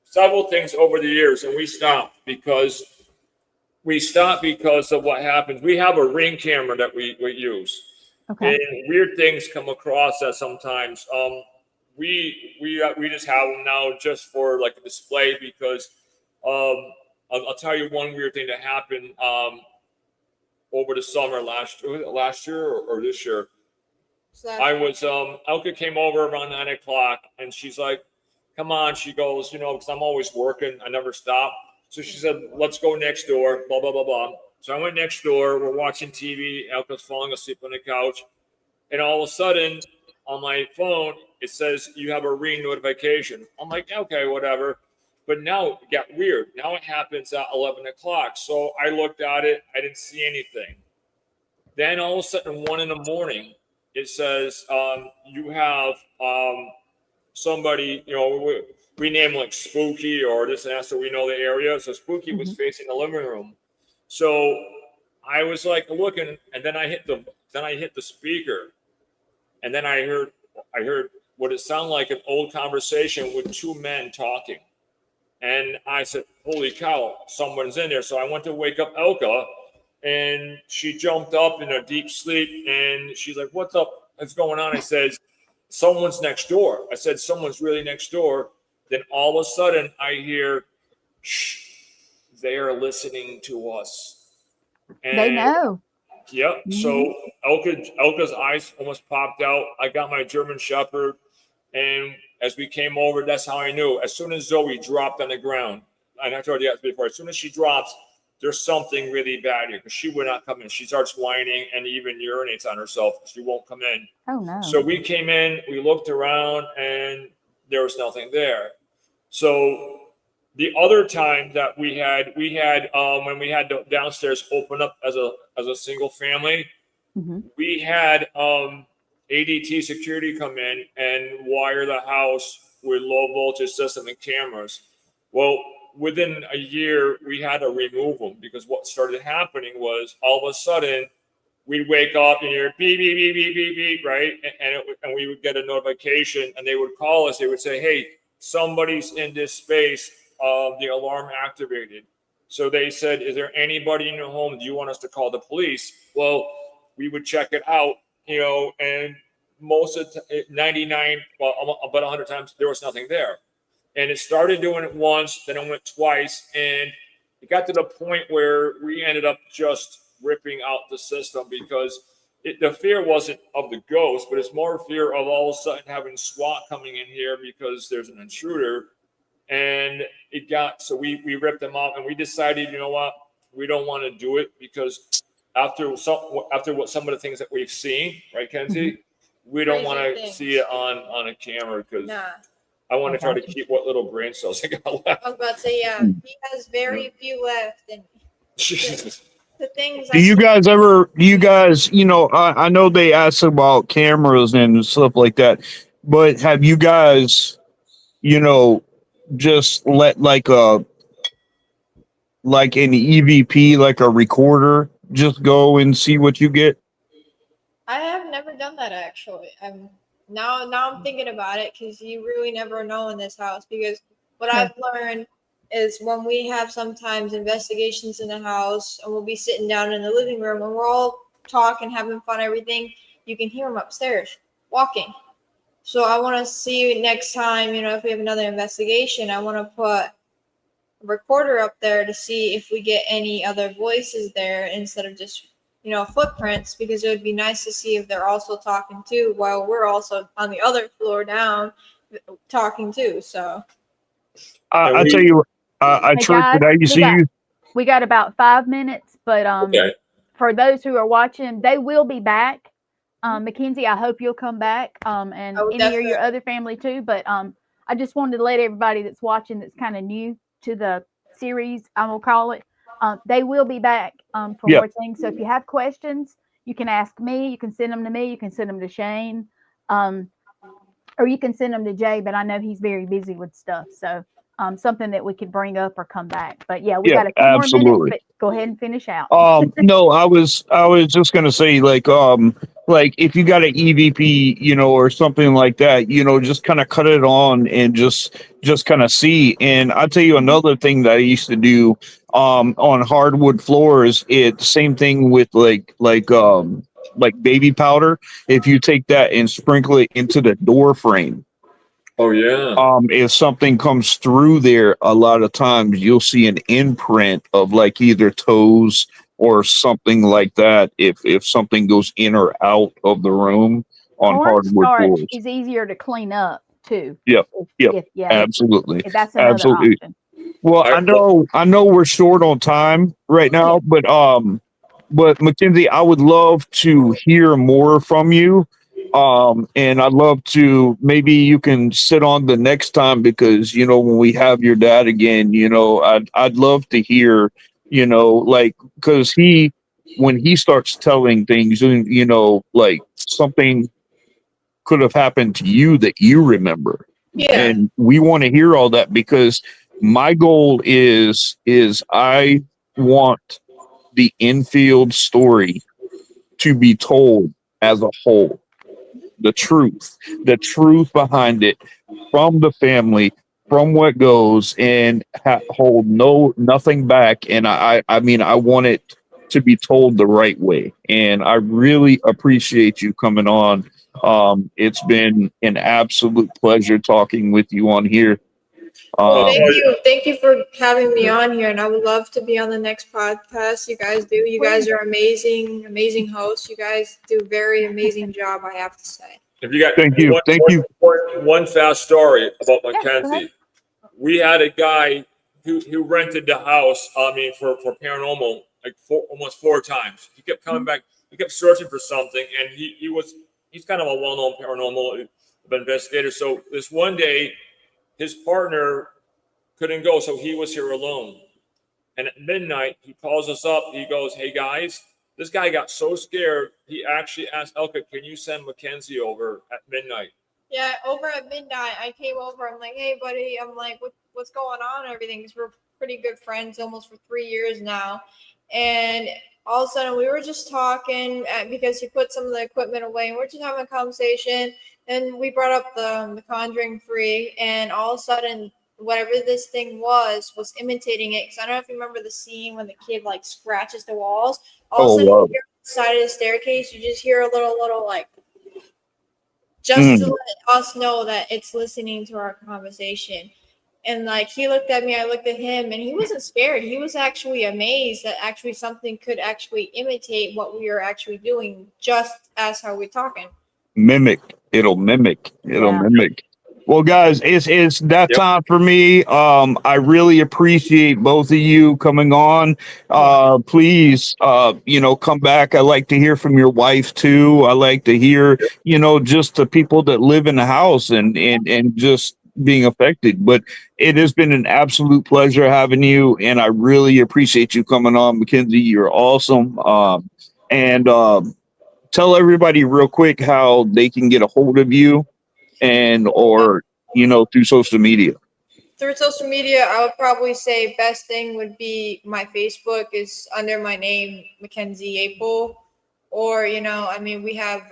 several things over the years, and we stopped because of what happens. We have a Ring camera that we use, okay. and weird things come across that sometimes. We just have them now just for like a display because I'll tell you one weird thing that happened over the summer last year or this year. I was Elka came over around 9 o'clock and she's like, come on, she goes, you know, because I'm always working, I never stop. So she said, let's go next door, blah blah blah blah. So I went next door, we're watching TV, Elka's falling asleep on the couch, and all of a sudden on my phone it says you have a Ring notification. I'm like, okay, whatever. But now it got weird. Now it happens at 11 o'clock. So I looked at it, I didn't see anything. Then all of a sudden, 1 a.m, it says you have somebody, you know, we name like Spooky or this and that, so we know the area. So Spooky was facing the living room. So I was like looking, and then I hit the speaker, and then I heard what it sounded like an old conversation with two men talking. And I said, holy cow, someone's in there. So I went to wake up Elka, and she jumped up in a deep sleep, and she's like, what's up? What's going on? I said, someone's next door. I said, someone's really next door. Then all of a sudden I hear, shh, they are listening to us. And They know. Yep. So Elka's eyes almost popped out. I got my German Shepherd, and as we came over, that's how I knew. As soon as Zoe dropped on the ground, and I told you that before, as soon as she drops, there's something really bad here because she would not come in. She starts whining and even urinates on herself. She won't come in. Oh no. So we came in, we looked around, and there was nothing there. So the other time that we had when we had the downstairs open up as a single family, we had ADT security come in and wire the house with low voltage system and cameras. Well, within a year, we had to remove them because what started happening was all of a sudden we'd wake up and hear beep, beep, beep, beep, beep, beep, right? And we would get a notification and they would call us. They would say, hey, somebody's in this space. The alarm activated. So they said, is there anybody in your home? Do you want us to call the police? Well, we would check it out, you know, and most of 99, well, about 100 times, there was nothing there. And it started doing it once, then it went twice. And it got to the point where we ended up just ripping out the system because the fear wasn't of the ghost, but it's more fear of all of a sudden having SWAT coming in here because there's an intruder. And it got, so we ripped them off and we decided, you know what, we don't want to do it because after what some of the things that we've seen, right, Kenzie, we don't want to see it on a camera because I want to try to keep what little brain cells I got left. I was about to say, yeah, he has very few left. And the things. Do you guys, you know, I know they ask about cameras and stuff like that, but have you guys, you know, just let like an EVP, like a recorder, just go and see what you get? I have never done that actually. Now I'm thinking about it because you really never know in this house. Because what I've learned is when we have sometimes investigations in the house and we'll be sitting down in the living room and we're all talking, having fun, everything, you can hear them upstairs walking. So I want to see next time, if we have another investigation, I want to put a recorder up there to see if we get any other voices there instead of just footprints, because it would be nice to see if they're also talking too while we're also on the other floor down talking too. So I tell you, I Hey church guys, that I used to use. we got about 5 minutes, but Okay. for those who are watching, they will be back. Mackenzie, I hope you'll come back. And any of definitely. your other family too. But I just wanted to let everybody that's watching that's kind of new to the series, I will call it, they will be back for Yep. more things. So if you have questions, you can ask me. You can send them to me. You can send them to Shane, or you can send them to Jay. But I know he's very busy with stuff. So something that we could bring up or come back. But yeah, we Yeah, got a few more minutes. absolutely. But go ahead and finish out. No, I was just gonna say like if you got an EVP, or something like that, just kind of cut it on and just kind of see. And I'll tell you another thing that I used to do on hardwood floors. It's same thing with like baby powder. If you take that and sprinkle it into the door frame, Oh yeah. if something comes through there, a lot of times you'll see an imprint of like either toes or something like that. If something goes in or out of the room on hardwood Cornstarch floors. is easier to clean up too. Yep. Yep. Yeah, Absolutely. if that's another Absolutely. option. Well, I know we're short on time right now, but Mackenzie, I would love to hear more from you. And I'd love to, maybe you can sit on the next time, because when we have your dad again, I'd love to hear, like, because when he starts telling things, like something could have happened to you that you remember. Yeah. And we want to hear all that, because my goal is I want the Enfield story to be told as a whole. The truth behind it, from the family, from what goes, and hold nothing back. And I mean, I want it to be told the right way. And I really appreciate you coming on. It's been an absolute pleasure talking with you on here. Well, thank you for having me on here, and I would love to be on the next podcast. You guys do. You guys are amazing hosts. You guys do a very amazing job, I have to say. If you got Thank you. One fast story about go Mackenzie. ahead. We had a guy who rented the house. I mean, for paranormal, like almost 4 times. He kept coming back. He kept searching for something, and he's kind of a well-known paranormal investigator. So this one day, his partner couldn't go, so he was here alone. And at midnight, he calls us up. He goes, "Hey guys, this guy got so scared, he actually asked Elka, can you send Mackenzie over at midnight?" Yeah, over at midnight, I came over. I'm like, "Hey, buddy," I'm like, what's going on and everything? Because we're pretty good friends almost for 3 years now. And all of a sudden, we were just talking because he put some of the equipment away, and we're just having a conversation. And we brought up the Conjuring 3, and all of a sudden, whatever this thing was imitating it. Because I don't know if you remember the scene when the kid like scratches the walls. All of a sudden, wow. you hear on the side of the staircase, you just hear a little like, just to let us know that it's listening to our conversation. And like he looked at me, I looked at him, and he wasn't scared. He was actually amazed that actually something could actually imitate what we are actually doing, just as how we're talking. It'll mimic. Yeah. Well, guys, it's that time for me. I really appreciate both of you coming on. Please, come back. I like to hear from your wife too. I like to hear, just the people that live in the house and just being affected. But it has been an absolute pleasure having you, and I really appreciate you coming on, Mackenzie. You're awesome. And tell everybody real quick how they can get a hold of you, or through social media. Through social media, I would probably say best thing would be my Facebook is under my name, Mackenzie Yaple. or I mean, we have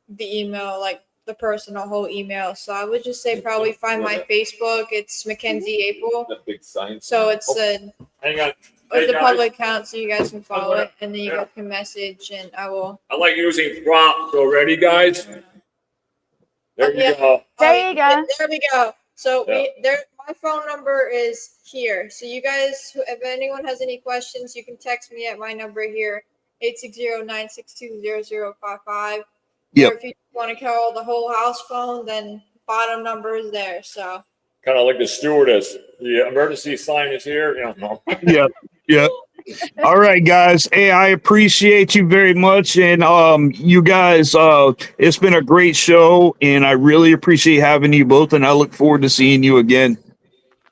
the email, like the personal whole email. So I would just say probably find my Facebook. It's Mackenzie Yaple. That big sign. So it's Hang on. it's Hey, a guys. public account, so you guys can follow it, and then you guys can message, and I will. I like using props. So ready, guys? There you Yeah. go. There you go. There we go. So Yeah. my phone number is here. So you guys, if anyone has any questions, you can text me at my number here, 860-962-0055. Yep. Or if you want to call the whole house phone, then bottom number is there. So Kind of like the stewardess. The emergency sign is here. Yeah. Yeah. All right, guys. Hey, I appreciate you very much. And you guys, it's been a great show, and I really appreciate having you both, and I look forward to seeing you again.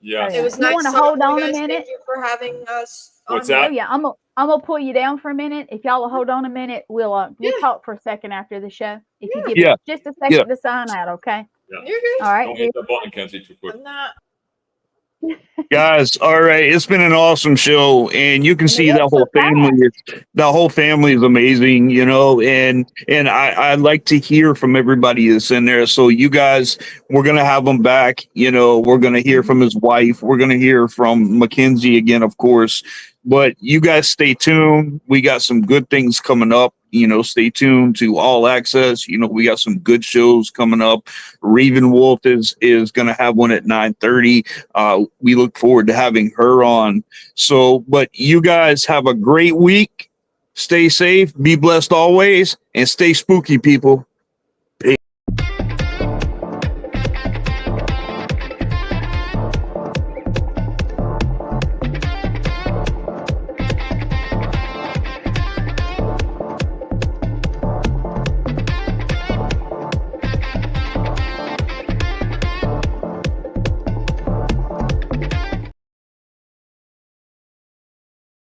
Yeah. it was You nice. wanna talking hold to you on a guys. minute? Thank you for having us. What's on that? Oh yeah, I'm gonna pull you down for a minute. If y'all will hold on a minute, we'll Yeah. talk for a second after the show. If you give Yeah. us just a second to sign out, okay? You're good. All right. Don't hit the button, Kenzie, too quick. I'm not. Guys, all right, it's been an awesome show, and you can see it the is whole so fast. family. The whole family is amazing, and I like to hear from everybody that's in there. So you guys, we're gonna have them back. We're gonna hear from his wife. We're gonna hear from Mackenzie again, of course. But you guys stay tuned. We got some good things coming up. Stay tuned to All Access. We got some good shows coming up. Raven Wolf is going to have one at 9:30. We look forward to having her on. So, but you guys have a great week. Stay safe, be blessed always, and stay spooky, people.